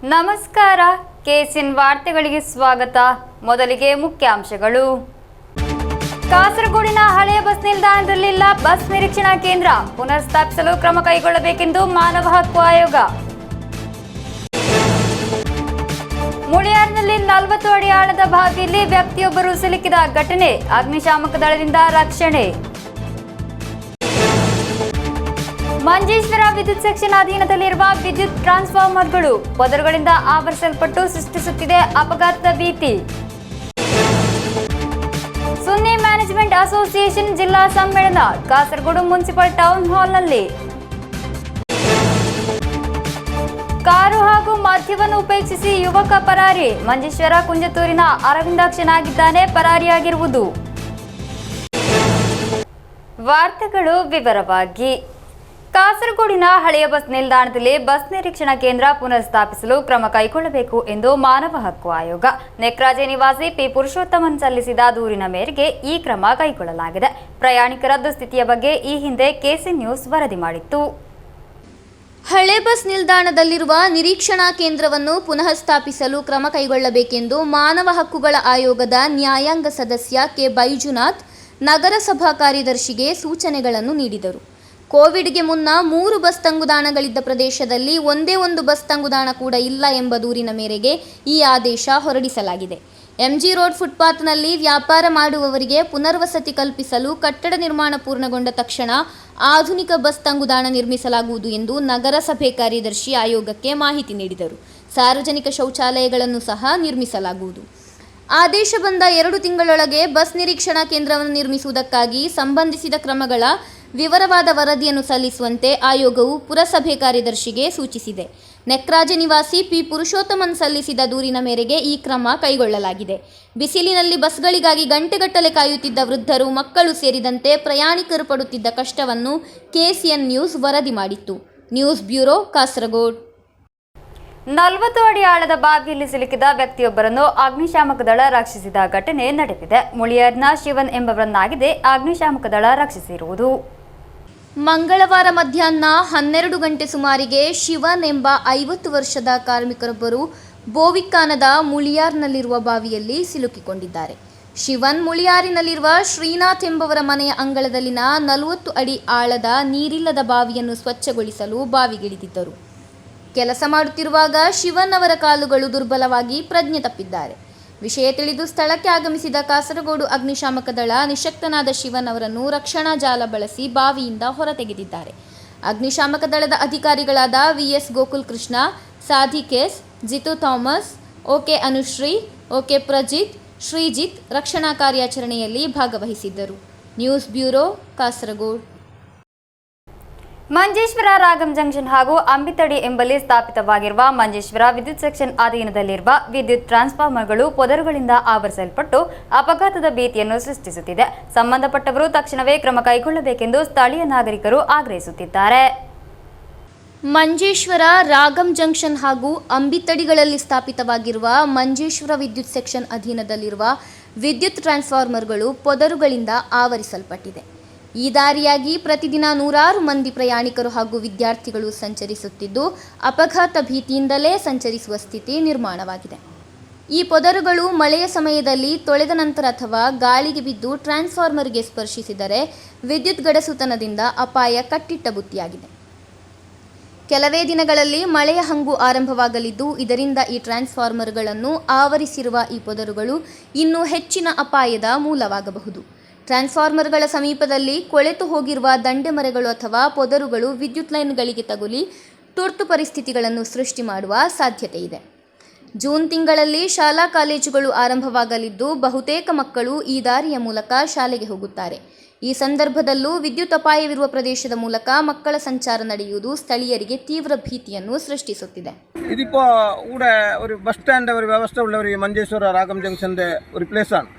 ನಮಸ್ಕಾರ. ಕೆಸಿಎನ್ ವಾರ್ತೆಗಳಿಗೆ ಸ್ವಾಗತ. ಮೊದಲಿಗೆ ಮುಖ್ಯಾಂಶಗಳು. ಕಾಸರಗೋಡಿನ ಹಳೆಯ ಬಸ್ ನಿಲ್ದಾಣದಲ್ಲಿಲ್ಲ ಬಸ್ ನಿರೀಕ್ಷಣಾ ಕೇಂದ್ರ, ಪುನರ್ ಸ್ಥಾಪಿಸಲು ಕ್ರಮ ಕೈಗೊಳ್ಳಬೇಕೆಂದು ಮಾನವ ಹಕ್ಕು ಆಯೋಗ. ಮುಳಿಯಾರ್ನಲ್ಲಿ 40 ಅಡಿ ಆಳದ ಬಾವಿಯಲ್ಲಿ ವ್ಯಕ್ತಿಯೊಬ್ಬರು ಸಿಲುಕಿದ ಘಟನೆ, ಅಗ್ನಿಶಾಮಕ ದಳದಿಂದ ರಕ್ಷಣೆ. ಮಂಜೇಶ್ವರ ವಿದ್ಯುತ್ ಸೆಕ್ಷನ್ ಅಧೀನದಲ್ಲಿರುವ ವಿದ್ಯುತ್ ಟ್ರಾನ್ಸ್ಫಾರ್ಮರ್ಗಳು ಪದರುಗಳಿಂದ ಆವರಿಸಲ್ಪಟ್ಟು ಸೃಷ್ಟಿಸುತ್ತಿದೆ ಅಪಘಾತದ ಭೀತಿ. ಸುನ್ನಿ ಮ್ಯಾನೇಜ್ಮೆಂಟ್ ಅಸೋಸಿಯೇಷನ್ ಜಿಲ್ಲಾ ಸಮ್ಮೇಳನ ಕಾಸರಗೋಡು ಮುನ್ಸಿಪಲ್ ಟೌನ್ ಹಾಲ್ನಲ್ಲಿ. ಕಾರು ಹಾಗೂ ಮದ್ಯವನ್ನು ಉಪೇಕ್ಷಿಸಿ ಯುವಕ ಪರಾರಿ, ಮಂಜೇಶ್ವರ ಕುಂಜತೂರಿನ ಅರವಿಂದಾಕ್ಷನಾಗಿದ್ದಾನೆ ಪರಾರಿಯಾಗಿರುವುದು. ವಾರ್ತೆಗಳು ವಿವರವಾಗಿ. ಕಾಸರಗೋಡಿನ ಹಳೆಯ ಬಸ್ ನಿಲ್ದಾಣದಲ್ಲಿ ಬಸ್ ನಿರೀಕ್ಷಣಾ ಕೇಂದ್ರ ಪುನರ್ ಸ್ಥಾಪಿಸಲು ಕ್ರಮ ಕೈಗೊಳ್ಳಬೇಕು ಎಂದು ಮಾನವ ಹಕ್ಕು ಆಯೋಗ ನೆಕ್ರಾಜೆ ನಿವಾಸಿ ಪಿ ಪುರುಷೋತ್ತಮನ್ ಸಲ್ಲಿಸಿದ ದೂರಿನ ಮೇರೆಗೆ ಈ ಕ್ರಮ ಕೈಗೊಳ್ಳಲಾಗಿದೆ. ಪ್ರಯಾಣಿಕರ ದುಸ್ಥಿತಿಯ ಬಗ್ಗೆ ಈ ಹಿಂದೆ ಕೆಸಿಎನ್ ನ್ಯೂಸ್ ವರದಿ ಮಾಡಿತ್ತು. ಹಳೆ ಬಸ್ ನಿಲ್ದಾಣದಲ್ಲಿರುವ ನಿರೀಕ್ಷಣಾ ಕೇಂದ್ರವನ್ನು ಪುನಃ ಸ್ಥಾಪಿಸಲು ಕ್ರಮ ಕೈಗೊಳ್ಳಬೇಕೆಂದು ಮಾನವ ಹಕ್ಕುಗಳ ಆಯೋಗದ ನ್ಯಾಯಾಂಗ ಸದಸ್ಯ ಕೆ ಬೈಜುನಾಥ್ ನಗರಸಭಾ ಕಾರ್ಯದರ್ಶಿಗೆ ಸೂಚನೆಗಳನ್ನು ನೀಡಿದರು. ಕೋವಿಡ್ಗೆ ಮುನ್ನ 3 ಬಸ್ ತಂಗುದಾಣಗಳಿದ್ದ ಪ್ರದೇಶದಲ್ಲಿ ಒಂದೇ ಒಂದು ಬಸ್ ತಂಗುದಾಣ ಕೂಡ ಇಲ್ಲ ಎಂಬ ದೂರಿನ ಮೇರೆಗೆ ಈ ಆದೇಶ ಹೊರಡಿಸಲಾಗಿದೆ. ಎಂಜಿ ರೋಡ್ ಫುಟ್ಪಾತ್ನಲ್ಲಿ ವ್ಯಾಪಾರ ಮಾಡುವವರಿಗೆ ಪುನರ್ವಸತಿ ಕಲ್ಪಿಸಲು ಕಟ್ಟಡ ನಿರ್ಮಾಣ ಪೂರ್ಣಗೊಂಡ ತಕ್ಷಣ ಆಧುನಿಕ ಬಸ್ ತಂಗುದಾಣ ನಿರ್ಮಿಸಲಾಗುವುದು ಎಂದು ನಗರಸಭೆ ಕಾರ್ಯದರ್ಶಿ ಆಯೋಗಕ್ಕೆ ಮಾಹಿತಿ ನೀಡಿದರು. ಸಾರ್ವಜನಿಕ ಶೌಚಾಲಯಗಳನ್ನು ಸಹ ನಿರ್ಮಿಸಲಾಗುವುದು. ಆದೇಶ ಬಂದ 2 ತಿಂಗಳೊಳಗೆ ಬಸ್ ನಿರೀಕ್ಷಣಾ ಕೇಂದ್ರವನ್ನು ನಿರ್ಮಿಸುವುದಕ್ಕಾಗಿ ಸಂಬಂಧಿಸಿದ ಕ್ರಮಗಳ ವಿವರವಾದ ವರದಿಯನ್ನು ಸಲ್ಲಿಸುವಂತೆ ಆಯೋಗವು ಪುರಸಭೆ ಕಾರ್ಯದರ್ಶಿಗೆ ಸೂಚಿಸಿದೆ. ನೆಕ್ರಾಜೆ ನಿವಾಸಿ ಪಿ ಪುರುಷೋತ್ತಮನ್ ಸಲ್ಲಿಸಿದ ದೂರಿನ ಮೇರೆಗೆ ಈ ಕ್ರಮ ಕೈಗೊಳ್ಳಲಾಗಿದೆ. ಬಿಸಿಲಿನಲ್ಲಿ ಬಸ್ಗಳಿಗಾಗಿ ಗಂಟೆಗಟ್ಟಲೆ ಕಾಯುತ್ತಿದ್ದ ವೃದ್ಧರು, ಮಕ್ಕಳು ಸೇರಿದಂತೆ ಪ್ರಯಾಣಿಕರು ಪಡುತ್ತಿದ್ದ ಕಷ್ಟವನ್ನು ಕೆಸಿಎನ್ ನ್ಯೂಸ್ ವರದಿ ಮಾಡಿತ್ತು. News bureau, Kasaragod. 40 ಅಡಿ ಆಳದ ಬಾವಿಯಲ್ಲಿ ಸಿಲುಕಿದ ವ್ಯಕ್ತಿಯೊಬ್ಬರನ್ನು ಅಗ್ನಿಶಾಮಕ ದಳ ರಕ್ಷಿಸಿದ ಘಟನೆ ನಡೆದಿದೆ. ಮುಳಿಯಾರ್ನ ಶಿವನ್ ಎಂಬವರನ್ನಾಗಿದೆ ಅಗ್ನಿಶಾಮಕ ದಳ ರಕ್ಷಿಸಿರುವುದು. ಮಂಗಳವಾರ ಮಧ್ಯಾಹ್ನ 12 ಗಂಟೆ ಸುಮಾರಿಗೆ ಶಿವನ್ ಎಂಬ 50 ವರ್ಷದ ಕಾರ್ಮಿಕರೊಬ್ಬರು ಬೋವಿಕ್ಕಾನದ ಮುಳಿಯಾರ್ನಲ್ಲಿರುವ ಬಾವಿಯಲ್ಲಿ ಸಿಲುಕಿಕೊಂಡಿದ್ದಾರೆ. ಶಿವನ್ ಮುಳಿಯಾರಿನಲ್ಲಿರುವ ಶ್ರೀನಾಥ್ ಎಂಬವರ ಮನೆಯ ಅಂಗಳದಲ್ಲಿನ 40 ಅಡಿ ಆಳದ ನೀರಿಲ್ಲದ ಬಾವಿಯನ್ನು ಸ್ವಚ್ಛಗೊಳಿಸಲು ಬಾವಿಗಿಳಿದಿದ್ದರು. ಕೆಲಸ ಮಾಡುತ್ತಿರುವಾಗ ಶಿವನ್ ಅವರ ಕಾಲುಗಳು ದುರ್ಬಲವಾಗಿ ಪ್ರಜ್ಞೆ ತಪ್ಪಿದ್ದಾರೆ. ವಿಷಯ ತಿಳಿದು ಸ್ಥಳಕ್ಕೆ ಆಗಮಿಸಿದ ಕಾಸರಗೋಡು ಅಗ್ನಿಶಾಮಕ ದಳ ನಿಶಕ್ತನಾದ ಶಿವನ್ ಅವರನ್ನು ರಕ್ಷಣಾ ಜಾಲ ಬಳಸಿ ಬಾವಿಯಿಂದ ಹೊರತೆಗೆದಿದ್ದಾರೆ. ಅಗ್ನಿಶಾಮಕ ದಳದ ಅಧಿಕಾರಿಗಳಾದ VS Gokul Krishna, Sadiq S, Jithu Thomas, O K Anushree, O K Prajith, Sreejith ರಕ್ಷಣಾ ಕಾರ್ಯಾಚರಣೆಯಲ್ಲಿ ಭಾಗವಹಿಸಿದ್ದರು. News bureau, Kasaragod. Manjeshwar Ragam junction ಹಾಗೂ ಅಂಬಿತಡಿ ಎಂಬಲ್ಲಿ ಸ್ಥಾಪಿತವಾಗಿರುವ ಮಂಜೇಶ್ವರ ವಿದ್ಯುತ್ ಸೆಕ್ಷನ್ ಅಧೀನದಲ್ಲಿರುವ ವಿದ್ಯುತ್ ಟ್ರಾನ್ಸ್ಫಾರ್ಮರ್ಗಳು ಪೊದರುಗಳಿಂದ ಆವರಿಸಲ್ಪಟ್ಟು ಅಪಘಾತದ ಭೀತಿಯನ್ನು ಸೃಷ್ಟಿಸುತ್ತಿದೆ. ಸಂಬಂಧಪಟ್ಟವರು ತಕ್ಷಣವೇ ಕ್ರಮ ಕೈಗೊಳ್ಳಬೇಕೆಂದು ಸ್ಥಳೀಯ ನಾಗರಿಕರು ಆಗ್ರಹಿಸುತ್ತಿದ್ದಾರೆ. ಮಂಜೇಶ್ವರ ರಾಗಂ ಜಂಕ್ಷನ್ ಹಾಗೂ ಅಂಬಿತಡಿಗಳಲ್ಲಿ ಸ್ಥಾಪಿತವಾಗಿರುವ ಮಂಜೇಶ್ವರ ವಿದ್ಯುತ್ ಸೆಕ್ಷನ್ ಅಧೀನದಲ್ಲಿರುವ ವಿದ್ಯುತ್ ಟ್ರಾನ್ಸ್ಫಾರ್ಮರ್ಗಳು ಪೊದರುಗಳಿಂದ ಆವರಿಸಲ್ಪಟ್ಟಿದೆ. ಈ ದಾರಿಯಾಗಿ ಪ್ರತಿದಿನ 100 ಮಂದಿ ಪ್ರಯಾಣಿಕರು ಹಾಗೂ ವಿದ್ಯಾರ್ಥಿಗಳು ಸಂಚರಿಸುತ್ತಿದ್ದು, ಅಪಘಾತ ಭೀತಿಯಿಂದಲೇ ಸಂಚರಿಸುವ ಸ್ಥಿತಿ ನಿರ್ಮಾಣವಾಗಿದೆ. ಈ ಪೊದರುಗಳು ಮಳೆಯ ಸಮಯದಲ್ಲಿ ತೊಳೆದ ನಂತರ ಅಥವಾ ಗಾಳಿಗೆ ಬಿದ್ದು ಟ್ರಾನ್ಸ್ಫಾರ್ಮರ್ಗೆ ಸ್ಪರ್ಶಿಸಿದರೆ ವಿದ್ಯುತ್ ಗಡಸುತನದಿಂದ ಅಪಾಯ ಕಟ್ಟಿಟ್ಟ ಬುತ್ತಿಯಾಗಿದೆ. ಕೆಲವೇ ದಿನಗಳಲ್ಲಿ ಮಳೆಯ ಹಂಗು ಆರಂಭವಾಗಲಿದ್ದು, ಇದರಿಂದ ಈ ಟ್ರಾನ್ಸ್ಫಾರ್ಮರ್ಗಳನ್ನು ಆವರಿಸಿರುವ ಈ ಪೊದರುಗಳು ಇನ್ನೂ ಹೆಚ್ಚಿನ ಅಪಾಯದ ಮೂಲವಾಗಬಹುದು. ಟ್ರಾನ್ಸ್ಫಾರ್ಮರ್ಗಳ ಸಮೀಪದಲ್ಲಿ ಕೊಳೆತು ಹೋಗಿರುವ ದಂಡೆ ಮರಗಳು ಅಥವಾ ಪೊದರುಗಳು ವಿದ್ಯುತ್ ಲೈನ್ಗಳಿಗೆ ತಗುಲಿ ತುರ್ತು ಪರಿಸ್ಥಿತಿಗಳನ್ನು ಸೃಷ್ಟಿ ಮಾಡುವ ಸಾಧ್ಯತೆ ಇದೆ. ಜೂನ್ ತಿಂಗಳಲ್ಲಿ ಶಾಲಾ ಕಾಲೇಜುಗಳು ಆರಂಭವಾಗಲಿದ್ದು, ಬಹುತೇಕ ಮಕ್ಕಳು ಈ ದಾರಿಯ ಮೂಲಕ ಶಾಲೆಗೆ ಹೋಗುತ್ತಾರೆ. ಈ ಸಂದರ್ಭದಲ್ಲೂ ವಿದ್ಯುತ್ ಅಪಾಯವಿರುವ പ്രദേശದ ಮೂಲಕ ಮಕ್ಕಳ ಸಂಚಾರ ನಡೆಯುವುದು ಸ್ಥಳೀಯರಿಗೆ ತೀವ್ರ ಭೀತಿಯನ್ನು സൃഷ്ടിಸುತ್ತಿದೆ. ഇതിപ്പോ ഇവിടെ ഒരു ബസ് സ്റ്റാൻഡ് ഒരു വ്യവസ്ഥ ഉള്ള ഒരു മഞ്ചേശ്വര രാഗം ജംഗ്ഷന്റെ ഒരു പ്ലേസ് ആണ്.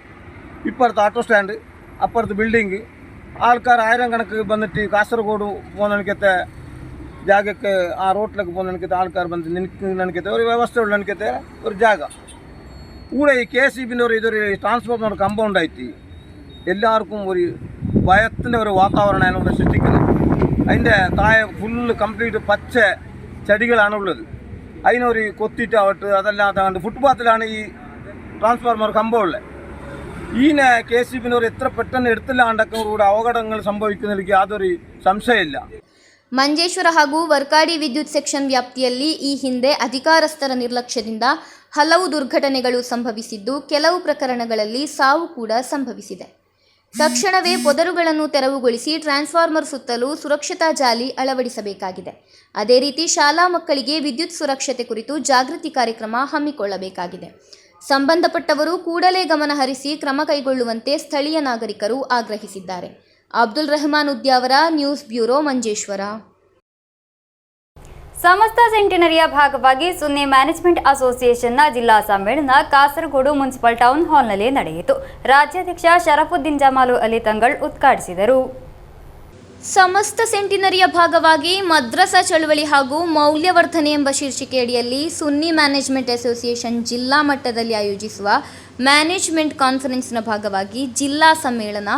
ഇപ്പുറത്ത് ഓട്ടോ സ്റ്റാൻഡ്, അപ്പുറത്ത് ബിൽഡിംഗ്, ആൾക്കാർ 1000 കണക്ക് വന്നിട്ട് കാസർഗോഡ് പോകുന്നതിനകത്തെ ಜಾಗಕ್ಕೆ ಆ ರೋಟ್ಲಕ್ಕೆ പോകുന്നതിനകത്തെ ആൾക്കാർ ಬಂದು ನಿಂತ್ಕೊಳ್ಳೋದಕ್ಕೆ ഒരു ವ್ಯವಸ್ಥೆ ഉള്ളതിനകത്തെ ഒരു ಜಾಗ ഇവിടെ ഈ KCBിൻ്റെ ഇതൊരു ട്രാൻസ്ഫോർമർ കമ്പൗണ്ട് ആയിട്ട് എല്ലാവർക്കും ഒരു ഭയത്തിൻ്റെ ഒരു വാതാവരണമാണ് ഇവിടെ സൃഷ്ടിക്കുന്നത്. അതിൻ്റെ താഴെ ഫുള്ള് കംപ്ലീറ്റ് പച്ച ചെടികളാണുള്ളത്. അതിനൊരു കൊത്തിയിട്ട് ആവട്ടെ അതെല്ലാം അതാണ്ട് ഫുട്പാത്തിലാണ് ഈ ട്രാൻസ്ഫോർമർ കമ്പമുള്ളത്. ഈനെ KCB എത്ര പെട്ടെന്ന് എടുത്തില്ലാണ്ടൊക്കെ കൂടെ അപകടങ്ങൾ സംഭവിക്കുന്നതിലേക്ക് യാതൊരു സംശയമില്ല. ಮಂಜೇಶ್ವರ ಹಾಗೂ ವರ್ಕಾಡಿ ವಿದ್ಯುತ್ ಸೆಕ್ಷನ್ ವ್ಯಾಪ್ತಿಯಲ್ಲಿ ಈ ಹಿಂದೆ ಅಧಿಕಾರಸ್ಥರ ನಿರ್ಲಕ್ಷ್ಯದಿಂದ ಹಲವು ದುರ್ಘಟನೆಗಳು ಸಂಭವಿಸಿದ್ದು, ಕೆಲವು ಪ್ರಕರಣಗಳಲ್ಲಿ ಸಾವು ಕೂಡ ಸಂಭವಿಸಿದೆ. ತಕ್ಷಣವೇ ಪೊದರುಗಳನ್ನು ತೆರವುಗೊಳಿಸಿ ಟ್ರಾನ್ಸ್ಫಾರ್ಮರ್ ಸುತ್ತಲೂ ಸುರಕ್ಷತಾ ಜಾಲಿ ಅಳವಡಿಸಬೇಕಾಗಿದೆ. ಅದೇ ರೀತಿ ಶಾಲಾ ಮಕ್ಕಳಿಗೆ ವಿದ್ಯುತ್ ಸುರಕ್ಷತೆ ಕುರಿತು ಜಾಗೃತಿ ಕಾರ್ಯಕ್ರಮ ಹಮ್ಮಿಕೊಳ್ಳಬೇಕಾಗಿದೆ. ಸಂಬಂಧಪಟ್ಟವರು ಕೂಡಲೇ ಗಮನ ಹರಿಸಿ ಕ್ರಮ ಕೈಗೊಳ್ಳುವಂತೆ ಸ್ಥಳೀಯ ನಾಗರಿಕರು ಆಗ್ರಹಿಸಿದ್ದಾರೆ. Abdul Rehman Udyavara, news bureau, Manjeshwar. ಸಮಸ್ತ ಸೆಂಟಿನರಿಯ ಭಾಗವಾಗಿ ಸುನ್ನಿ ಮ್ಯಾನೇಜ್ಮೆಂಟ್ ಅಸೋಸಿಯೇಷನ್ನ ಜಿಲ್ಲಾ ಸಮ್ಮೇಳನ ಕಾಸರಗೋಡು ಮುನ್ಸಿಪಲ್ ಟೌನ್ ಹಾಲ್ನಲ್ಲಿ ನಡೆಯಿತು. ರಾಜ್ಯಾಧ್ಯಕ್ಷ ಶರಫುದ್ದೀನ್ ಜಮಾಲು ಅಲಿ ತಂಗಳ್ ಉದ್ಘಾಟಿಸಿದರು. ಸಮಸ್ತ ಸೆಂಟಿನರಿಯ ಭಾಗವಾಗಿ ಮದ್ರಸಾ ಚಳವಳಿ ಹಾಗೂ ಮೌಲ್ಯವರ್ಧನೆ ಎಂಬ ಶೀರ್ಷಿಕೆಯಡಿಯಲ್ಲಿ ಸುನ್ನಿ ಮ್ಯಾನೇಜ್ಮೆಂಟ್ ಅಸೋಸಿಯೇಷನ್ ಜಿಲ್ಲಾ ಮಟ್ಟದಲ್ಲಿ ಆಯೋಜಿಸುವ ಮ್ಯಾನೇಜ್ಮೆಂಟ್ ಕಾನ್ಫರೆನ್ಸ್ನ ಭಾಗವಾಗಿ ಜಿಲ್ಲಾ ಸಮ್ಮೇಳನ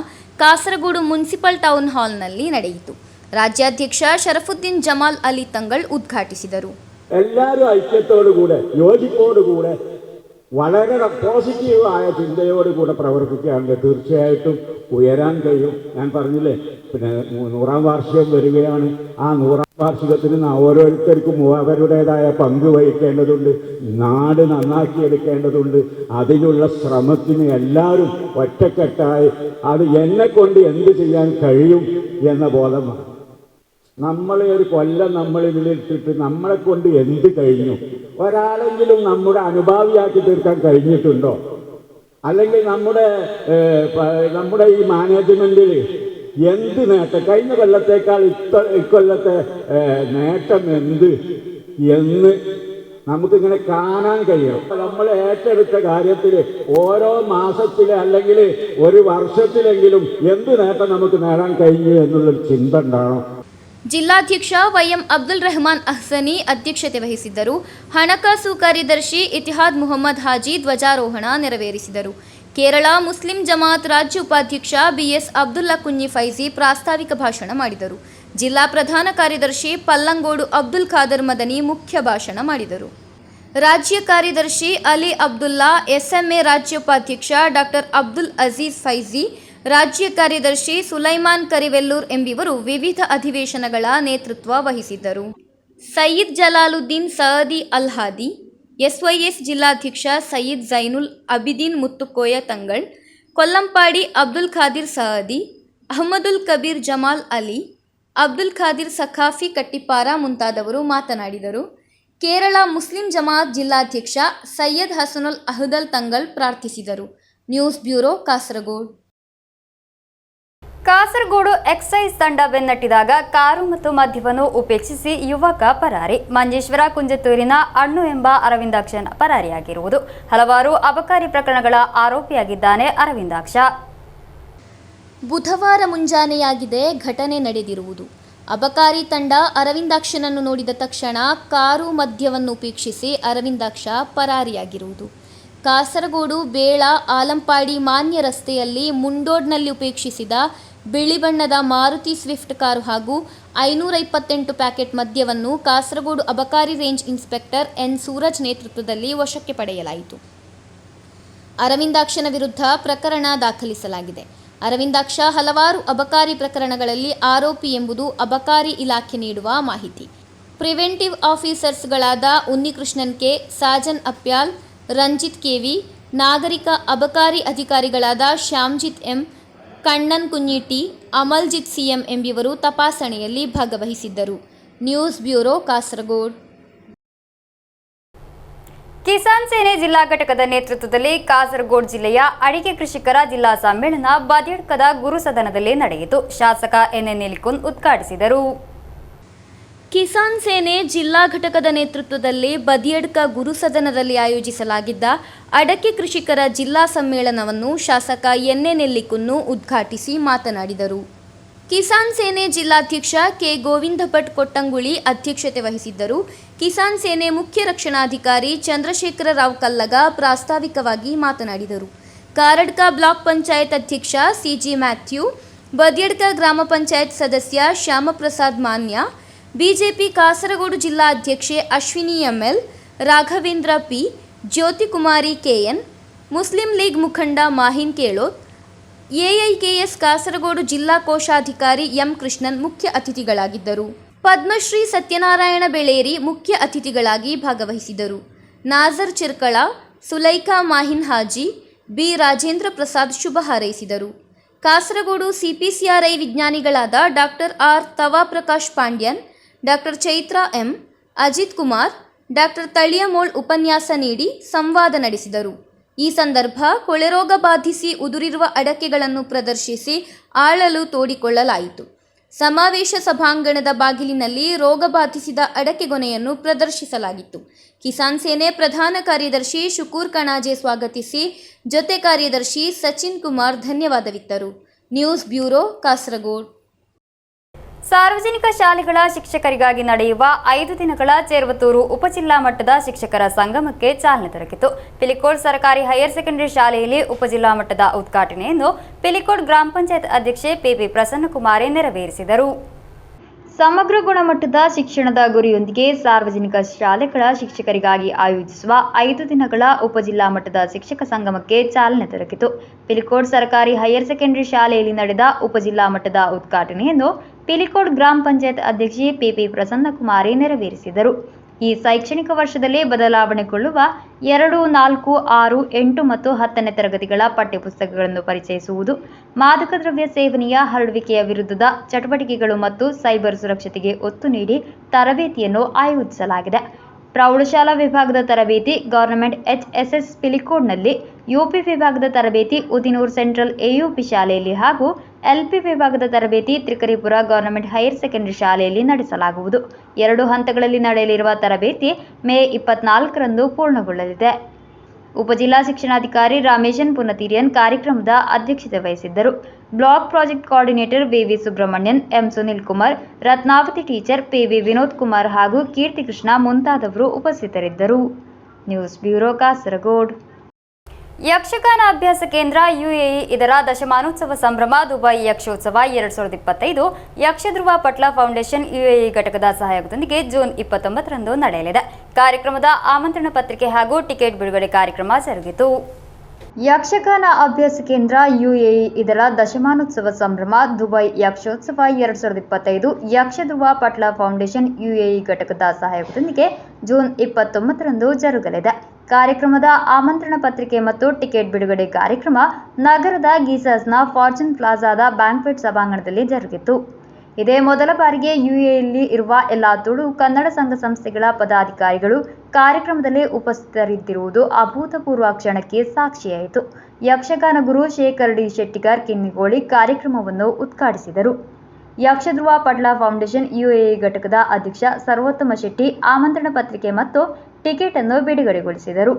ಕಾಸರಗೋಡು ಮುನ್ಸಿಪಲ್ ಟೌನ್ ಹಾಲ್ನಲ್ಲಿ ನಡೆಯಿತು. ರಾಜ್ಯಾಧ್ಯಕ್ಷ ಶರಫುದ್ದೀನ್ ಜಮಾಲ್ ಅಲಿ ತಂಗಳ್ ಉದ್ಘಾಟಿಸಿದರು. എല്ലാവരും ഐക്യത്തോടുകൂടെ യോജിപ്പോടുകൂടെ വളരെ പോസിറ്റീവായ ചിന്തയോടുകൂടെ പ്രവർത്തിക്കുകയാണെങ്കിൽ തീർച്ചയായിട്ടും ഉയരാൻ കഴിയും. ഞാൻ പറഞ്ഞില്ലേ, പിന്നെ 100ാം വാർഷികം വരികയാണ്. ആ 100ാം വാർഷികത്തിന് ഓരോരുത്തർക്കും അവരുടേതായ പങ്ക് വഹിക്കേണ്ടതുണ്ട്. നാട് നന്നാക്കിയെടുക്കേണ്ടതുണ്ട്. അതിനുള്ള ശ്രമത്തിന് എല്ലാവരും ഒറ്റക്കെട്ടായി അത് എന്നെക്കൊണ്ട് എന്ത് ചെയ്യാൻ കഴിയും എന്ന ബോധമാണ്. നമ്മളെ ഒരു കൊല്ലം നമ്മൾ ഇതിലിട്ടിട്ട് നമ്മളെ കൊണ്ട് എന്ത് കഴിഞ്ഞു? ഒരാളെങ്കിലും നമ്മുടെ അനുഭാവിയാക്കി തീർക്കാൻ കഴിഞ്ഞിട്ടുണ്ടോ? അല്ലെങ്കിൽ നമ്മുടെ ഈ മാനേജ്മെൻറ്റിൽ എന്ത് നേട്ടം, കഴിഞ്ഞ കൊല്ലത്തേക്കാൾ ഇക്കൊല്ലത്തെ നേട്ടം എന്ത് എന്ന് നമുക്കിങ്ങനെ കാണാൻ കഴിയും. നമ്മൾ ഏറ്റെടുത്ത കാര്യത്തിൽ ഓരോ മാസത്തിൽ അല്ലെങ്കിൽ ഒരു വർഷത്തിലെങ്കിലും എന്ത് നേട്ടം നമുക്ക് നേടാൻ കഴിഞ്ഞു എന്നുള്ളൊരു ചിന്ത ഉണ്ടാവണം. ಜಿಲ್ಲಾಧ್ಯಕ್ಷ ವೈಎಂ ಅಬ್ದುಲ್ ರೆಹಮಾನ್ ಅಹ್ಸನಿ ಅಧ್ಯಕ್ಷತೆ ವಹಿಸಿದ್ದರು. ಹಣಕಾಸು ಕಾರ್ಯದರ್ಶಿ ಇತಿಹಾದ್ ಮುಹಮ್ಮದ್ ಹಾಜಿ ಧ್ವಜಾರೋಹಣ ನೆರವೇರಿಸಿದರು. ಕೇರಳ ಮುಸ್ಲಿಂ ಜಮಾತ್ ರಾಜ್ಯ ಉಪಾಧ್ಯಕ್ಷ BS ಅಬ್ದುಲ್ಲಾ ಕುಂಜಿ ಫೈಜಿ ಪ್ರಾಸ್ತಾವಿಕ ಭಾಷಣ ಮಾಡಿದರು. ಜಿಲ್ಲಾ ಪ್ರಧಾನ ಕಾರ್ಯದರ್ಶಿ ಪಲ್ಲಂಗೋಡು ಅಬ್ದುಲ್ ಖಾದರ್ ಮದನಿ ಮುಖ್ಯ ಭಾಷಣ ಮಾಡಿದರು. ರಾಜ್ಯ ಕಾರ್ಯದರ್ಶಿ ಅಲಿ ಅಬ್ದುಲ್ಲಾ, SMA ರಾಜ್ಯ ಉಪಾಧ್ಯಕ್ಷ ಡಾಕ್ಟರ್ ಅಬ್ದುಲ್ ಅಜೀಜ್ ಫೈಜಿ, ರಾಜ್ಯ ಕಾರ್ಯದರ್ಶಿ ಸುಲೈಮಾನ್ ಕರಿವೆಲ್ಲೂರ್ ಎಂಬಿವರು ವಿವಿಧ ಅಧಿವೇಶನಗಳ ನೇತೃತ್ವ ವಹಿಸಿದ್ದರು. ಸಯ್ಯಿದ್ ಜಲಾಲುದ್ದೀನ್ ಸಅದಿ ಅಲ್ ಹಾದಿ, SYS ಜಿಲ್ಲಾಧ್ಯಕ್ಷ ಸಯ್ಯಿದ್ ಜೈನುಲ್ ಅಬಿದೀನ್ ಮುತ್ತುಕೋಯ ತಂಗಳ್, ಕೊಲ್ಲಂಪಾಡಿ ಅಬ್ದುಲ್ ಖಾದಿರ್ ಸಅದಿ, ಅಹಮದುಲ್ ಕಬೀರ್ ಜಮಾಲ್ ಅಲಿ, ಅಬ್ದುಲ್ ಖಾದಿರ್ ಸಖಾಫಿ ಕಟ್ಟಿಪಾರ ಮುಂತಾದವರು ಮಾತನಾಡಿದರು. ಕೇರಳ ಮುಸ್ಲಿಂ ಜಮಾತ್ ಜಿಲ್ಲಾಧ್ಯಕ್ಷ ಸೈಯದ್ ಹಸನುಲ್ ಅಹದಲ್ ತಂಗಳ್ ಪ್ರಾರ್ಥಿಸಿದರು. News bureau, Kasaragod. Kasaragod excise ತಂಡ ಬೆನ್ನಟ್ಟಿದಾಗ ಕಾರು ಮತ್ತು ಮದ್ಯವನ್ನು ಉಪೇಕ್ಷಿಸಿ ಯುವಕ ಪರಾರಿ. ಮಂಜೇಶ್ವರ ಕುಂಜತ್ತೂರಿನ ಅಣ್ಣು ಎಂಬ ಅರವಿಂದಾಕ್ಷನ್ ಪರಾರಿಯಾಗಿರುವುದು. ಹಲವಾರು ಅಬಕಾರಿ ಪ್ರಕರಣಗಳ ಆರೋಪಿಯಾಗಿದ್ದಾನೆ ಅರವಿಂದಾಕ್ಷ. ಬುಧವಾರ ಮುಂಜಾನೆಯಾಗಿದೆ ಘಟನೆ ನಡೆದಿರುವುದು. ಅಬಕಾರಿ ತಂಡ ಅರವಿಂದಾಕ್ಷನನ್ನು ನೋಡಿದ ತಕ್ಷಣ ಕಾರು ಮದ್ಯವನ್ನು ಉಪೇಕ್ಷಿಸಿ ಅರವಿಂದಾಕ್ಷ ಪರಾರಿಯಾಗಿರುವುದು. ಕಾಸರಗೋಡು ಬೇಳ ಆಲಂಪಾಡಿ ಮಾನ್ಯ ರಸ್ತೆಯಲ್ಲಿ ಮುಂಡೋಡ್ನಲ್ಲಿ ಉಪೇಕ್ಷಿಸಿದ ಬಿಳಿ ಬಣ್ಣದ ಮಾರುತಿ ಸ್ವಿಫ್ಟ್ ಕಾರು ಹಾಗೂ 528 ಪ್ಯಾಕೆಟ್ ಮದ್ಯವನ್ನು ಕಾಸರಗೋಡು ಅಬಕಾರಿ ರೇಂಜ್ ಇನ್ಸ್ಪೆಕ್ಟರ್ N ಸೂರಜ್ ನೇತೃತ್ವದಲ್ಲಿ ವಶಕ್ಕೆ ಪಡೆಯಲಾಯಿತು. ಅರವಿಂದಾಕ್ಷನ ವಿರುದ್ಧ ಪ್ರಕರಣ ದಾಖಲಿಸಲಾಗಿದೆ. ಅರವಿಂದಾಕ್ಷ ಹಲವಾರು ಅಬಕಾರಿ ಪ್ರಕರಣಗಳಲ್ಲಿ ಆರೋಪಿ ಎಂಬುದು ಅಬಕಾರಿ ಇಲಾಖೆ ನೀಡುವ ಮಾಹಿತಿ. ಪ್ರಿವೆಂಟಿವ್ ಆಫೀಸರ್ಸ್ಗಳಾದ ಉನ್ನಿಕೃಷ್ಣನ್ ಕೆ, ಸಾಜನ್ ಅಪ್ಯಾಲ್, ರಂಜಿತ್ ಕೆವಿ, ನಾಗರಿಕ ಅಬಕಾರಿ ಅಧಿಕಾರಿಗಳಾದ ಶ್ಯಾಮ್ಜಿತ್ ಎಂ, ಕಣ್ಣನ್ ಕುഞ്ഞിಟಿ, ಅಮಲ್ಜಿತ್ CM ಎಂಬಿವರು ತಪಾಸಣೆಯಲ್ಲಿ ಭಾಗವಹಿಸಿದ್ದರು. News bureau, Kasaragod. ಕಿಸಾನ್ ಸೇನೆ ಜಿಲ್ಲಾ ಘಟಕದ ನೇತೃತ್ವದಲ್ಲಿ ಕಾಸರಗೋಡು ಜಿಲ್ಲೆಯ ಅಡಿಕೆ ಕೃಷಿಕರ ಜಿಲ್ಲಾ ಸಮ್ಮೇಳನ ಬದಿಯಡ್ಕದ ಗುರುಸದನದಲ್ಲಿ ನಡೆಯಿತು. ಶಾಸಕ NN ನಿಲಿಕುಂದ್ ಉದ್ಘಾಟಿಸಿದರು. ಕಿಸಾನ್ ಸೇನೆ ಜಿಲ್ಲಾ ಘಟಕದ ನೇತೃತ್ವದಲ್ಲಿ ಬದಿಯಡ್ಕ ಗುರುಸದನದಲ್ಲಿ ಆಯೋಜಿಸಲಾಗಿದ್ದ ಅಡಕೆ ಕೃಷಿಕರ ಜಿಲ್ಲಾ ಸಮ್ಮೇಳನವನ್ನು ಶಾಸಕ NN ನಿಲಿಕುಂದ್ ಉದ್ಘಾಟಿಸಿ ಮಾತನಾಡಿದರು. ಕಿಸಾನ್ ಸೇನೆ ಜಿಲ್ಲಾಧ್ಯಕ್ಷ K ಗೋವಿಂದ ಭಟ್ ಕೊಟ್ಟಂಗುಳಿ ಅಧ್ಯಕ್ಷತೆ ವಹಿಸಿದ್ದರು. ಕಿಸಾನ್ ಸೇನೆ ಮುಖ್ಯ ರಕ್ಷಣಾಧಿಕಾರಿ ಚಂದ್ರಶೇಖರ ರಾವ್ ಕಲ್ಲಗ ಪ್ರಾಸ್ತಾವಿಕವಾಗಿ ಮಾತನಾಡಿದರು. ಕಾರಡ್ಕ ಬ್ಲಾಕ್ ಪಂಚಾಯತ್ ಅಧ್ಯಕ್ಷ CG ಮ್ಯಾಥ್ಯೂ, ಬದಿಯಡ್ಕ ಗ್ರಾಮ ಪಂಚಾಯತ್ ಸದಸ್ಯ ಶ್ಯಾಮಪ್ರಸಾದ್ ಮಾನ್ಯ, ಬಿಜೆಪಿ ಕಾಸರಗೋಡು ಜಿಲ್ಲಾ ಅಧ್ಯಕ್ಷೆ Ashwini ML, Raghavendra P, Jyothikumari KN, Muslim League ಮುಖಂಡ ಮಾಹಿನ್ ಕೇಳೋತ್, ಎಐಕೆಎಸ್ ಕಾಸರಗೋಡು ಜಿಲ್ಲಾ ಕೋಶಾಧಿಕಾರಿ ಎಂ ಕೃಷ್ಣನ್ ಮುಖ್ಯ ಅತಿಥಿಗಳಾಗಿದ್ದರು. ಪದ್ಮಶ್ರೀ ಸತ್ಯನಾರಾಯಣ ಬೆಳೇರಿ ಮುಖ್ಯ ಅತಿಥಿಗಳಾಗಿ ಭಾಗವಹಿಸಿದರು. ನಾಜರ್ ಚಿರ್ಕಳ, ಸುಲೈಖಾ ಮಾಹಿನ್ ಹಾಜಿ, ಬಿ ರಾಜೇಂದ್ರ ಪ್ರಸಾದ್ ಶುಭ ಹಾರೈಸಿದರು. ಕಾಸರಗೋಡು ಸಿಪಿಸಿಆರ್ಐ ವಿಜ್ಞಾನಿಗಳಾದ doctor R Thava Prakash Pandian, doctor Chaithra M, Ajith Kumar, doctor Thaliyamol ಉಪನ್ಯಾಸ ನೀಡಿ ಸಂವಾದ ನಡೆಸಿದರು. ಈ ಸಂದರ್ಭ ಕೊಳೆರೋಗ ಬಾಧಿಸಿ ಉದುರಿರುವ ಅಡಕೆಗಳನ್ನು ಪ್ರದರ್ಶಿಸಿ ಆಳಲು ತೋಡಿಕೊಳ್ಳಲಾಯಿತು. ಸಮಾವೇಶ ಸಭಾಂಗಣದ ಬಾಗಿಲಿನಲ್ಲಿ ರೋಗ ಬಾಧಿಸಿದ ಅಡಕೆಗೊನೆಯನ್ನು ಪ್ರದರ್ಶಿಸಲಾಗಿತ್ತು. ಕಿಸಾನ್ ಸೇನೆ ಪ್ರಧಾನ ಕಾರ್ಯದರ್ಶಿ ಶುಕೂರ್ ಕಣಾಜೆ ಸ್ವಾಗತಿಸಿ, ಜೊತೆ ಕಾರ್ಯದರ್ಶಿ ಸಚಿನ್ ಕುಮಾರ್ ಧನ್ಯವಾದವಿತ್ತರು. News bureau, Kasaragod. ಸಾರ್ವಜನಿಕ ಶಾಲೆಗಳ ಶಿಕ್ಷಕರಿಗಾಗಿ ನಡೆಯುವ 5 ದಿನಗಳ ಚೇರ್ವತ್ತೂರು ಉಪಜಿಲ್ಲಾ ಮಟ್ಟದ ಶಿಕ್ಷಕರ ಸಂಗಮಕ್ಕೆ ಚಾಲನೆ ದೊರಕಿತು. ಪಿಲಿಕೋಡ್ ಸರ್ಕಾರಿ ಹೈಯರ್ ಸೆಕೆಂಡರಿ ಶಾಲೆಯಲ್ಲಿ ಉಪಜಿಲ್ಲಾ ಮಟ್ಟದ ಉದ್ಘಾಟನೆಯನ್ನು ಪಿಲಿಕೋಡ್ ಗ್ರಾಮ ಪಂಚಾಯತ್ ಅಧ್ಯಕ್ಷೆ ಪಿಪಿ ಪ್ರಸನ್ನಕುಮಾರಿ ನೆರವೇರಿಸಿದರು. ಸಮಗ್ರ ಗುಣಮಟ್ಟದ ಶಿಕ್ಷಣದ ಗುರಿಯೊಂದಿಗೆ ಸಾರ್ವಜನಿಕ ಶಾಲೆಗಳ ಶಿಕ್ಷಕರಿಗಾಗಿ ಆಯೋಜಿಸುವ 5 ದಿನಗಳ ಉಪಜಿಲ್ಲಾ ಮಟ್ಟದ ಶಿಕ್ಷಕ ಸಂಗಮಕ್ಕೆ ಚಾಲನೆ ದೊರಕಿತು. ಪಿಲಿಕೋಡ್ ಸರ್ಕಾರಿ ಹೈಯರ್ ಸೆಕೆಂಡರಿ ಶಾಲೆಯಲ್ಲಿ ನಡೆದ ಉಪಜಿಲ್ಲಾ ಮಟ್ಟದ ಉದ್ಘಾಟನೆಯನ್ನು ಪಿಲಿಕೋಡ್ ಗ್ರಾಮ ಪಂಚಾಯತ್ ಅಧ್ಯಕ್ಷೆ ಪಿಪಿ ಪ್ರಸನ್ನಕುಮಾರಿ ನೆರವೇರಿಸಿದರು. ಈ ಶೈಕ್ಷಣಿಕ ವರ್ಷದಲ್ಲಿ ಬದಲಾವಣೆಗೊಳ್ಳುವ 2, 4, 6, 8 ಮತ್ತು 10ನೇ ತರಗತಿಗಳ ಪಠ್ಯಪುಸ್ತಕಗಳನ್ನು ಪರಿಚಯಿಸುವುದು, ಮಾದಕ ದ್ರವ್ಯ ಸೇವನೆಯ ಹರಡುವಿಕೆಯ ವಿರುದ್ಧದ ಚಟುವಟಿಕೆಗಳು ಮತ್ತು ಸೈಬರ್ ಸುರಕ್ಷತೆಗೆ ಒತ್ತು ನೀಡಿ ತರಬೇತಿಯನ್ನು ಆಯೋಜಿಸಲಾಗಿದೆ. ಪ್ರೌಢಶಾಲಾ ವಿಭಾಗದ ತರಬೇತಿ ಗವರ್ನಮೆಂಟ್ ಎಚ್ಎಸ್ಎಸ್ ಪಿಲಿಕೋಡ್ನಲ್ಲಿ, ಯುಪಿ ವಿಭಾಗದ ತರಬೇತಿ ಉದಿನೂರ್ ಸೆಂಟ್ರಲ್ ಎಯುಪಿ ಶಾಲೆಯಲ್ಲಿ ಹಾಗೂ ಎಲ್ಪಿ ವಿಭಾಗದ ತರಬೇತಿ ತ್ರಿಕರಿಪುರ ಗವರ್ನಮೆಂಟ್ ಹೈಯರ್ ಸೆಕೆಂಡರಿ ಶಾಲೆಯಲ್ಲಿ ನಡೆಸಲಾಗುವುದು. 2 ಹಂತಗಳಲ್ಲಿ ನಡೆಯಲಿರುವ ತರಬೇತಿ ಮೇ 24ರಂದು ಪೂರ್ಣಗೊಳ್ಳಲಿದೆ. ಉಪಜಿಲ್ಲಾ ಶಿಕ್ಷಣಾಧಿಕಾರಿ ರಾಮೇಶನ್ ಪುನತಿರಿಯನ್ ಕಾರ್ಯಕ್ರಮದ ಅಧ್ಯಕ್ಷತೆ ವಹಿಸಿದ್ದರು. Block project coordinator V V Subramanian, M Sunil Kumar, Ratnavathi teacher, P V Vinod Kumar ಹಾಗೂ ಕೀರ್ತಿ ಕೃಷ್ಣ ಮುಂತಾದವರು ಉಪಸ್ಥಿತರಿದ್ದರು. News bureau, Kasaragod. ಯಕ್ಷಗಾನ ಅಭ್ಯಾಸ ಕೇಂದ್ರ ಯುಎಇ ಇದರ ದಶಮಾನೋತ್ಸವ ಸಂಭ್ರಮ ದುಬೈ ಯಕ್ಷೋತ್ಸವ 2025 ಯಕ್ಷಧ್ರುವ ಪಟ್ಲ ಫೌಂಡೇಶನ್ ಯುಎಇ ಘಟಕದ ಸಹಯೋಗದೊಂದಿಗೆ ಜೂನ್ 29ರಂದು ನಡೆಯಲಿದೆ. ಕಾರ್ಯಕ್ರಮದ ಆಮಂತ್ರಣ ಪತ್ರಿಕೆ ಹಾಗೂ ಟಿಕೆಟ್ ಬಿಡುಗಡೆ ಕಾರ್ಯಕ್ರಮ ಜರುಗಿತು. ಯಕ್ಷಗಾನ ಅಭ್ಯಾಸ ಕೇಂದ್ರ ಯುಎಇ ಇದರ ದಶಮಾನೋತ್ಸವ ಸಂಭ್ರಮ ದುಬೈ ಯಕ್ಷೋತ್ಸವ 2025 ಯಕ್ಷಧ್ರುವ ಪಟ್ಲ ಫೌಂಡೇಶನ್ ಯುಎಇ ಘಟಕದ ಸಹಯೋಗದೊಂದಿಗೆ ಜೂನ್ 29ರಂದು ಜರುಗಲಿದೆ. ಕಾರ್ಯಕ್ರಮದ ಆಮಂತ್ರಣ ಪತ್ರಿಕೆ ಮತ್ತು ಟಿಕೆಟ್ ಬಿಡುಗಡೆ ಕಾರ್ಯಕ್ರಮ ನಗರದ ಗೀಸಸ್ನ ಫಾರ್ಚೂನ್ ಪ್ಲಾಜಾದ ಬ್ಯಾಂಕ್ವೆಟ್ ಸಭಾಂಗಣದಲ್ಲಿ ಜರುಗಿತು. ಇದೇ ಮೊದಲ ಬಾರಿಗೆ ಯುಎಇಯಲ್ಲಿ ಇರುವ ಎಲ್ಲ ತುಳು ಕನ್ನಡ ಸಂಘ ಸಂಸ್ಥೆಗಳ ಪದಾಧಿಕಾರಿಗಳು ಕಾರ್ಯಕ್ರಮದಲ್ಲಿ ಉಪಸ್ಥಿತರಿದ್ದಿರುವುದು ಅಭೂತಪೂರ್ವ ಕ್ಷಣಕ್ಕೆ ಸಾಕ್ಷಿಯಾಯಿತು. ಯಕ್ಷಗಾನ ಗುರು ಶೇಖರ್ ಡಿ ಶೆಟ್ಟಿಗಾರ್ ಕಿನ್ನಿಗೋಳಿ ಕಾರ್ಯಕ್ರಮವನ್ನು ಉದ್ಘಾಟಿಸಿದರು. ಯಕ್ಷಧ್ರುವ ಪಟ್ಲ ಫೌಂಡೇಶನ್ ಯುಎಇ ಘಟಕದ ಅಧ್ಯಕ್ಷ ಸರ್ವೋತ್ತಮ ಶೆಟ್ಟಿ ಆಮಂತ್ರಣ ಪತ್ರಿಕೆ ಮತ್ತು ಟಿಕೆಟ್ ಅನ್ನು ಬಿಡುಗಡೆಗೊಳಿಸಿದರು.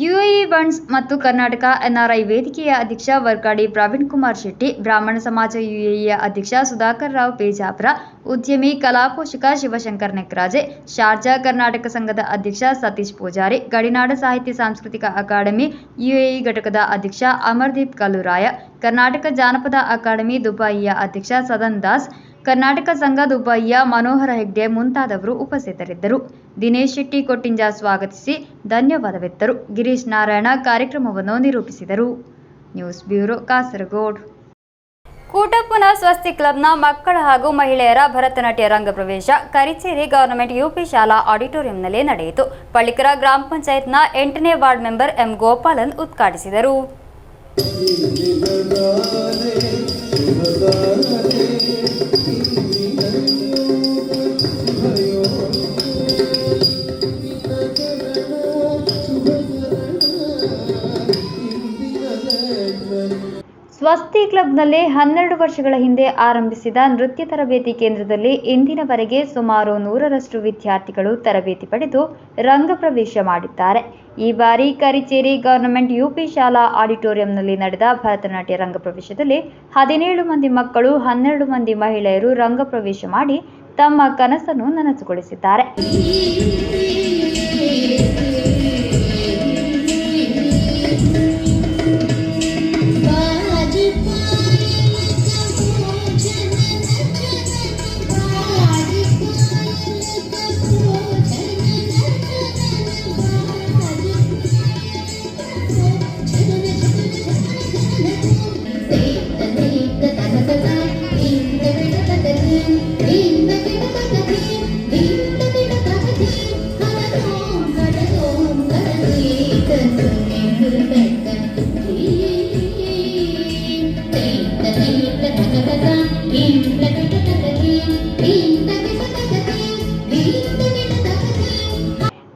ಯುಎಇ ಬಂಡ್ಸ್ ಮತ್ತು ಕರ್ನಾಟಕ ಎನ್ಆರ್ಐ ವೇದಿಕೆಯ ಅಧ್ಯಕ್ಷ ವರ್ಕಾಡಿ ಪ್ರವೀಣ್ ಕುಮಾರ್ ಶೆಟ್ಟಿ, ಬ್ರಾಹ್ಮಣ ಸಮಾಜ ಯುಎಇಯ ಅಧ್ಯಕ್ಷ ಸುಧಾಕರ್ ರಾವ್ ಪೇಜಾಪುರ, ಉದ್ಯಮಿ ಕಲಾಪೋಷಕ ಶಿವಶಂಕರ್ ನೆಕ್ರಾಜೆ, ಶಾರ್ಜಾ ಕರ್ನಾಟಕ ಸಂಘದ ಅಧ್ಯಕ್ಷ ಸತೀಶ್ ಪೂಜಾರಿ, ಗಡಿನಾಡ ಸಾಹಿತ್ಯ ಸಾಂಸ್ಕೃತಿಕ ಅಕಾಡೆಮಿ ಯುಎಇ ಘಟಕದ ಅಧ್ಯಕ್ಷ ಅಮರ್ದೀಪ್ ಕಲ್ಲುರಾಯ, ಕರ್ನಾಟಕ ಜಾನಪದ ಅಕಾಡೆಮಿ ದುಬಾಯಿಯ ಅಧ್ಯಕ್ಷ ಸದನ್ ದಾಸ್, ಕರ್ನಾಟಕ ಸಂಘ ದುಬಾಯಿಯ ಮನೋಹರ ಹೆಗ್ಡೆ ಮುಂತಾದವರು ಉಪಸ್ಥಿತರಿದ್ದರು. ದಿನೇಶ್ ಶೆಟ್ಟಿ ಕೊಟ್ಟಿಂಜ ಸ್ವಾಗತಿಸಿ ಧನ್ಯವಾದವಿತ್ತರು. ಗಿರೀಶ್ ನಾರಾಯಣ ಕಾರ್ಯಕ್ರಮವನ್ನು ನಿರೂಪಿಸಿದರು. News bureau, Kasaragod. ಕೂಟಪ್ಪನ ಸ್ವಸ್ತಿ ಕ್ಲಬ್ನ ಮಕ್ಕಳ ಹಾಗೂ ಮಹಿಳೆಯರ ಭರತನಾಟ್ಯ ರಂಗ ಪ್ರವೇಶ ಕರಿಚೇರಿ ಗವರ್ನಮೆಂಟ್ ಯುಪಿ ಶಾಲಾ ಆಡಿಟೋರಿಯಂನಲ್ಲಿ ನಡೆಯಿತು. ಪಳ್ಳಿಕರ ಗ್ರಾಮ ಪಂಚಾಯತ್ನ 8ನೇ ವಾರ್ಡ್ ಮೆಂಬರ್ ಎಂ ಗೋಪಾಲನ್ ಉದ್ಘಾಟಿಸಿದರು. ಸ್ವಸ್ತಿ ಕ್ಲಬ್ನಲ್ಲಿ 12 ವರ್ಷಗಳ ಹಿಂದೆ ಆರಂಭಿಸಿದ ನೃತ್ಯ ತರಬೇತಿ ಕೇಂದ್ರದಲ್ಲಿ ಇಂದಿನವರೆಗೆ ಸುಮಾರು 100ರಷ್ಟು ವಿದ್ಯಾರ್ಥಿಗಳು ತರಬೇತಿ ಪಡೆದು ರಂಗ ಪ್ರವೇಶ ಮಾಡಿದ್ದಾರೆ. ಈ ಬಾರಿ ಕರಿಚೇರಿ ಗವರ್ನಮೆಂಟ್ ಯುಪಿ ಶಾಲಾ ಆಡಿಟೋರಿಯಂನಲ್ಲಿ ನಡೆದ ಭರತನಾಟ್ಯ ರಂಗ ಪ್ರವೇಶದಲ್ಲಿ 17 ಮಂದಿ ಮಕ್ಕಳು 12 ಮಂದಿ ಮಹಿಳೆಯರು ರಂಗ ಪ್ರವೇಶ ಮಾಡಿ ತಮ್ಮ ಕನಸನ್ನು ನನಸುಗೊಳಿಸಿದ್ದಾರೆ.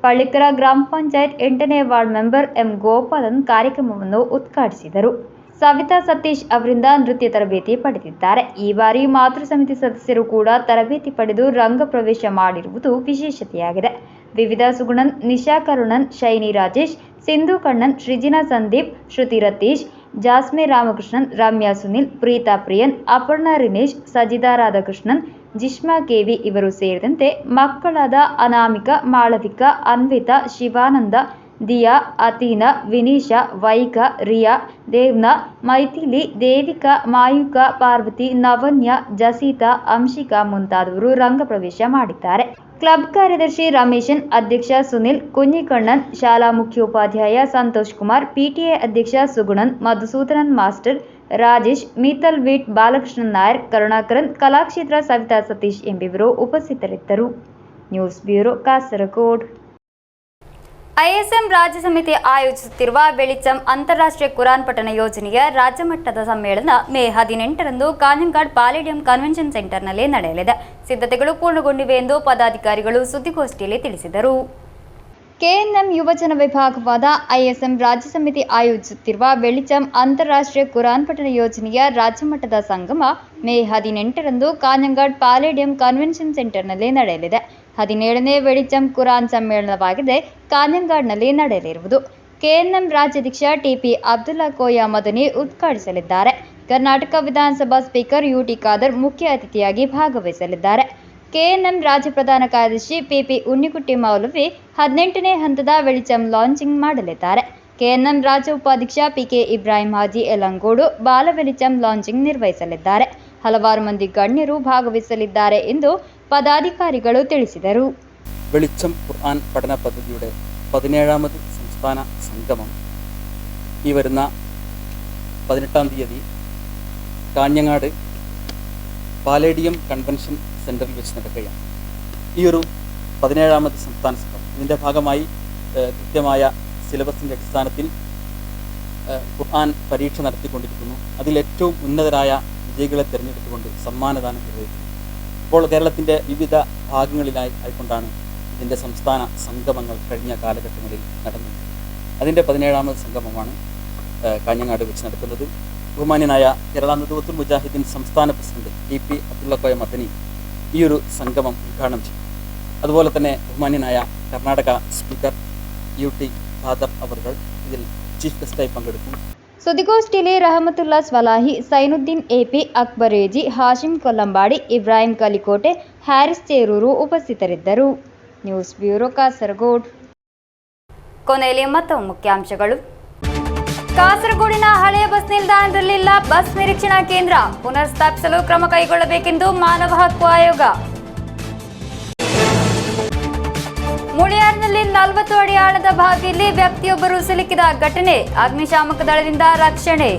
ಪಳ್ಳಿಕರ ಗ್ರಾಮ ಪಂಚಾಯತ್ 8ನೇ ವಾರ್ಡ್ ಮೆಂಬರ್ ಎಂ ಗೋಪಾಲನ್ ಕಾರ್ಯಕ್ರಮವನ್ನು ಉದ್ಘಾಟಿಸಿದರು. ಸವಿತಾ ಸತೀಶ್ ಅವರಿಂದ ನೃತ್ಯ ತರಬೇತಿ ಪಡೆದಿದ್ದಾರೆ. ಈ ಬಾರಿ ಮಾತೃ ಸಮಿತಿ ಸದಸ್ಯರು ಕೂಡ ತರಬೇತಿ ಪಡೆದು ರಂಗ ಪ್ರವೇಶ ಮಾಡಿರುವುದು ವಿಶೇಷತೆಯಾಗಿದೆ. ವಿವಿಧ ಸುಗುಣನ್, ನಿಶಾ ಕರುಣನ್, ಶೈನಿ ರಾಜೇಶ್, ಸಿಂಧು ಕಣ್ಣನ್, ಸೃಜಿನಾ ಸಂದೀಪ್, ಶ್ರುತಿ ರತೀಶ್, ಜಾಸ್ಮಿ ರಾಮಕೃಷ್ಣನ್, ರಮ್ಯಾ ಸುನಿಲ್, ಪ್ರೀತಾ ಪ್ರಿಯನ್, ಅಪರ್ಣಾ ರಿನೇಶ್, ಸಜಿದಾ ರಾಧಾಕೃಷ್ಣನ್, ಜಿಷ್ಮಾ ಕೆವಿ ಇವರು ಸೇರಿದಂತೆ ಮಕ್ಕಳಾದ ಅನಾಮಿಕಾ, ಮಾಳವಿಕಾ, ಅನ್ವಿತಾ, ಶಿವಾನಂದ, ದಿಯಾ, ಅತೀನಾ, ವಿನೀಶಾ, ವೈಕಾ, ರಿಯಾ, ದೇವ್ನಾ, ಮೈಥಿಲಿ, ದೇವಿಕಾ, ಮಾಯುಕಾ, ಪಾರ್ವತಿ, ನವನ್ಯ, ಜಸೀತಾ, ಅಂಶಿಕಾ ಮುಂತಾದವರು ರಂಗಪ್ರವೇಶ ಮಾಡಿದ್ದಾರೆ. ಕ್ಲಬ್ ಕಾರ್ಯದರ್ಶಿ ರಮೇಶನ್, ಅಧ್ಯಕ್ಷ ಸುನಿಲ್, ಕುഞ്ഞിಕಣ್ಣನ್, ಶಾಲಾ ಮುಖ್ಯೋಪಾಧ್ಯಾಯ ಸಂತೋಷ್ ಕುಮಾರ್, ಪಿಟಿಎ ಅಧ್ಯಕ್ಷ ಸುಗುಣನ್, ಮಧುಸೂದನನ್ ಮಾಸ್ಟರ್, ರಾಜೇಶ್, ಮೀತಲ್ ವೀಟ್, ಬಾಲಕೃಷ್ಣನ್ ನಾಯರ್, ಕರುಣಾಕರನ್, ಕಲಾಕ್ಷೇತ್ರ ಸವಿತಾ ಸತೀಶ್ ಎಂಬಿವರು ಉಪಸ್ಥಿತರಿದ್ದರು. News bureau, Kasaragod. ಐಎಸ್ಎಂ ರಾಜ್ಯ ಸಮಿತಿ ಆಯೋಜಿಸುತ್ತಿರುವ ಬೆಳಿಚಂ ಅಂತಾರಾಷ್ಟ್ರೀಯ ಕುರಾನ್ ಪಠಣ ಯೋಜನೆಯ ರಾಜ್ಯ ಮಟ್ಟದ ಸಮ್ಮೇಳನ ಮೇ 18ರಂದು ಕಾಂಜಂಗಾಡ್ ಪಾಲೇಡಿಯಂ ಕನ್ವೆನ್ಷನ್ ಸೆಂಟರ್ನಲ್ಲಿ ನಡೆಯಲಿದೆ. ಸಿದ್ಧತೆಗಳು ಪೂರ್ಣಗೊಂಡಿವೆ ಎಂದು ಪದಾಧಿಕಾರಿಗಳು ಸುದ್ದಿಗೋಷ್ಠಿಯಲ್ಲಿ ತಿಳಿಸಿದರು. ಕೆಎನ್ಎಂ ಯುವಜನ ವಿಭಾಗವಾದ ಐಎಸ್ಎಂ ರಾಜ್ಯ ಸಮಿತಿ ಆಯೋಜಿಸುತ್ತಿರುವ ಬೆಳಿಚಂ ಅಂತಾರಾಷ್ಟ್ರೀಯ ಕುರಾನ್ ಪಠಣ ಯೋಜನೆಯ ರಾಜ್ಯ ಮಟ್ಟದ ಸಂಗಮ ಮೇ 18ರಂದು ಕಾಂಜಂಗಾಡ್ ಪಾಲೇಡಿಯಂ ಕನ್ವೆನ್ಷನ್ ಸೆಂಟರ್ನಲ್ಲಿ ನಡೆಯಲಿದೆ. 17ನೇ ಬೆಳಿಚಂ ಕುರಾನ್ ಸಮ್ಮೇಳನವಾಗಿದೆ ಕಾಂಜಂಗಾಡ್ನಲ್ಲಿ ನಡೆಯಲಿರುವುದು. ಕೆಎನ್ಎಂ ರಾಜ್ಯಾಧ್ಯಕ್ಷ ಟಿಪಿ ಅಬ್ದುಲ್ಲಾ ಕೋಯ ಮದನಿ ಉದ್ಘಾಟಿಸಲಿದ್ದಾರೆ. ಕರ್ನಾಟಕ ವಿಧಾನಸಭಾ ಸ್ಪೀಕರ್ ಯುಟಿ ಖಾದರ್ ಮುಖ್ಯ ಅತಿಥಿಯಾಗಿ ಭಾಗವಹಿಸಲಿದ್ದಾರೆ. ಕೆಎನ್ಎಂ ರಾಜ್ಯ ಪ್ರಧಾನ ಕಾರ್ಯದರ್ಶಿ ಪಿಪಿ ಉನ್ನಿಕುಟ್ಟಿ ಮೌಲವಿ 18ನೇ ಹಂತದ ಬೆಳಿಚಂ ಲಾಂಚಿಂಗ್ ಮಾಡಲಿದ್ದಾರೆ. ಕೆಎನ್ಎಂ ರಾಜ್ಯ ಉಪಾಧ್ಯಕ್ಷ ಪಿಕೆ ಇಬ್ರಾಹಿಂ ಹಾಜಿ ಯಲಂಗೋಡು ಬಾಲ ಬೆಳಿಚಂ ಲಾಂಚಿಂಗ್ ನಿರ್ವಹಿಸಲಿದ್ದಾರೆ. ಹಲವಾರು ಮಂದಿ ಗಣ್ಯರು ಭಾಗವಹಿಸಲಿದ್ದಾರೆ ಎಂದು പദാധികാരികൾ ತಿಳಿಸಿದರು. വെളിച്ചം ഖുർആൻ പഠന പദ്ധതിയുടെ 17ാമത് സംസ്ഥാന സംഗമം ഈ വരുന്ന 18-ാം തീയതി കാഞ്ഞങ്ങാട് പാലേഡിയം കൺവെൻഷൻ സെൻറ്ററിൽ വെച്ച് നടക്കുകയാണ്. ഈ ഒരു 17ാമത് സംസ്ഥാന സംഗമം ഇതിൻ്റെ ഭാഗമായി കൃത്യമായ സിലബസിൻ്റെ അടിസ്ഥാനത്തിൽ ഖുർആൻ പരീക്ഷ നടത്തിക്കൊണ്ടിരിക്കുന്നു. അതിലേറ്റവും ഉന്നതരായ വിജയികളെ തിരഞ്ഞെടുത്തുകൊണ്ട് സമ്മാനദാനം നിർവഹിക്കുന്നു. ഇപ്പോൾ കേരളത്തിൻ്റെ വിവിധ ഭാഗങ്ങളിലായിക്കൊണ്ടാണ് ഇതിൻ്റെ സംസ്ഥാന സംഗമങ്ങൾ കഴിഞ്ഞ കാലഘട്ടങ്ങളിൽ നടന്നത്. അതിൻ്റെ 17ാമത് സംഗമമാണ് കാഞ്ഞങ്ങാട് വെച്ച് നടക്കുന്നത്. ബഹുമാന്യനായ കേരള നദുവത്തുൽ മുജാഹിദ്ദീൻ സംസ്ഥാന പ്രസിഡന്റ് ടി.പി. അബ്ദുള്ള കോയ മദനി ഈ ഒരു സംഗമം ഉദ്ഘാടനം ചെയ്തു. അതുപോലെ തന്നെ ബഹുമാന്യനായ കർണാടക സ്പീക്കർ യുടി ഖാദർ അവർകൾ ഇതിൽ ചീഫ് ഗസ്റ്റായി പങ്കെടുക്കും. ಸುದ್ದಿಗೋಷ್ಠಿಯಲ್ಲಿ Rahmathulla Swalahi, Sainuddin AP, Akbar AG, Hashim Kollambadi, Ibrahim Kalikote, Harris Cheroor ಉಪಸ್ಥಿತರಿದ್ದರು. News bureau, Kasaragod. ಕೊನೆಯಲ್ಲಿ ಮತ್ತೊಮ್ಮೆ ಮುಖ್ಯಾಂಶಗಳು. ಕಾಸರಗೋಡಿನ ಹಳೆಯ ಬಸ್ ನಿಲ್ದಾಣದಲ್ಲಿಲ್ಲ ಬಸ್ ನಿರೀಕ್ಷಣಾ ಕೇಂದ್ರ, ಪುನರ್ ಸ್ಥಾಪಿಸಲು ಕ್ರಮ ಕೈಗೊಳ್ಳಬೇಕೆಂದು ಮಾನವ ಹಕ್ಕು ಆಯೋಗ. ಮುಳಿಯಾರ್ನಲ್ಲಿ 40 ಅಡಿ ಆಳದ ಬಾವಿಯಲ್ಲಿ ವ್ಯಕ್ತಿಯೊಬ್ಬರು ಸಿಲುಕಿದ ಘಟನೆ, ಅಗ್ನಿಶಾಮಕ ದಳದಿಂದ ರಕ್ಷಣೆ.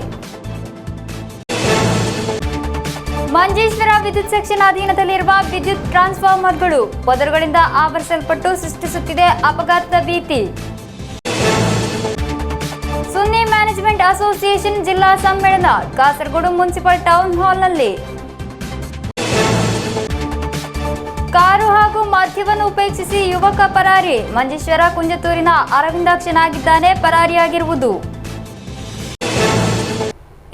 ಮಂಜೇಶ್ವರ ವಿದ್ಯುತ್ ಸೆಕ್ಷನ್ ಅಧೀನದಲ್ಲಿರುವ ವಿದ್ಯುತ್ ಟ್ರಾನ್ಸ್ಫಾರ್ಮರ್ಗಳು ಪದರುಗಳಿಂದ ಆವರಿಸಲ್ಪಟ್ಟು ಸೃಷ್ಟಿಸುತ್ತಿದೆ ಅಪಘಾತದ ಭೀತಿ. ಸುನ್ನಿ ಮ್ಯಾನೇಜ್ಮೆಂಟ್ ಅಸೋಸಿಯೇಷನ್ ಜಿಲ್ಲಾ ಸಮ್ಮೇಳನ ಕಾಸರಗೋಡು ಮುನ್ಸಿಪಲ್ ಟೌನ್ ಹಾಲ್ನಲ್ಲಿ. ಕಾರು ಹಾಗೂ ಮದ್ಯವನ್ನು ಉಪೇಕ್ಷಿಸಿ ಯುವಕ ಪರಾರಿ, ಮಂಜೇಶ್ವರ ಕುಂಜತೂರಿನ ಅರವಿಂದಾಕ್ಷನಾಗಿದ್ದಾನೆ ಪರಾರಿಯಾಗಿರುವುದು.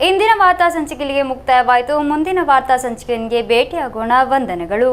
ಇಂದಿನ ವಾರ್ತಾ ಸಂಚಿಕೆಗೆ ಮುಕ್ತಾಯವಾಯಿತು. ಮುಂದಿನ ವಾರ್ತಾ ಸಂಚಿಕೆಗೆ ಭೇಟಿಯಾಗೋಣ. ವಂದನೆಗಳು.